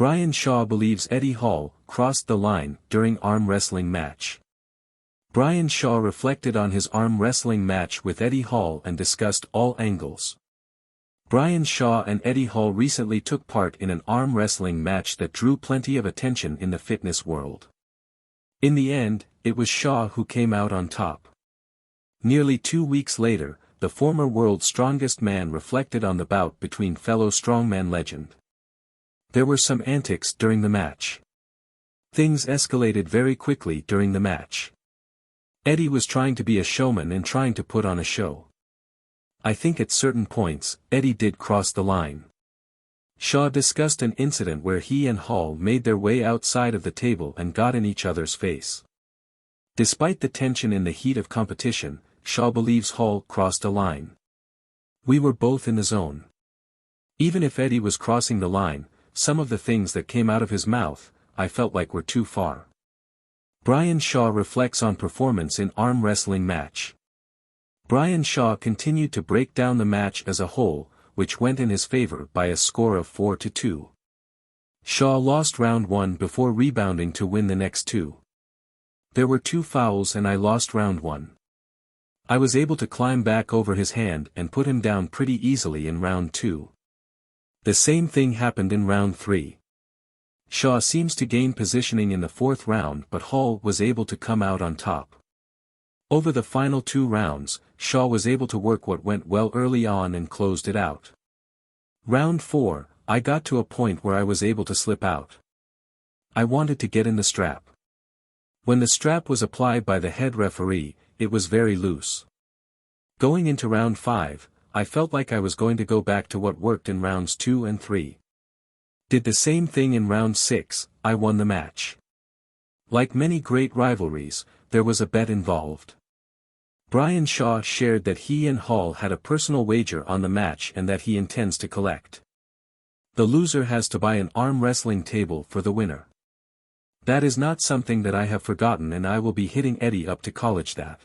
Brian Shaw believes Eddie Hall crossed the line during arm wrestling match. Brian Shaw reflected on his arm wrestling match with Eddie Hall and discussed all angles. Brian Shaw and Eddie Hall recently took part in an arm wrestling match that drew plenty of attention in the fitness world. In the end, it was Shaw who came out on top. Nearly 2 weeks later, the former world's strongest man reflected on the bout between fellow strongman legend. There were some antics during the match. Things escalated very quickly during the match. Eddie was trying to be a showman and trying to put on a show. I think at certain points, Eddie did cross the line. Shaw discussed an incident where he and Hall made their way outside of the table and got in each other's face. Despite the tension in the heat of competition, Shaw believes Hall crossed a line. We were both in the zone. Even if Eddie was crossing the line, some of the things that came out of his mouth, I felt like were too far. Brian Shaw reflects on performance in arm wrestling match. Brian Shaw continued to break down the match as a whole, which went in his favor by a score of 4-2. Shaw lost round 1 before rebounding to win the next 2. There were 2 fouls and I lost round 1. I was able to climb back over his hand and put him down pretty easily in round 2. The same thing happened in round 3. Shaw seems to gain positioning in the 4th round, but Hall was able to come out on top. Over the final 2 rounds, Shaw was able to work what went well early on and closed it out. Round 4, I got to a point where I was able to slip out. I wanted to get in the strap. When the strap was applied by the head referee, it was very loose. Going into round 5, I felt like I was going to go back to what worked in rounds 2 and 3. Did the same thing in round 6, I won the match. Like many great rivalries, there was a bet involved. Brian Shaw shared that he and Hall had a personal wager on the match and that he intends to collect. The loser has to buy an arm wrestling table for the winner. That is not something that I have forgotten, and I will be hitting Eddie up to college that.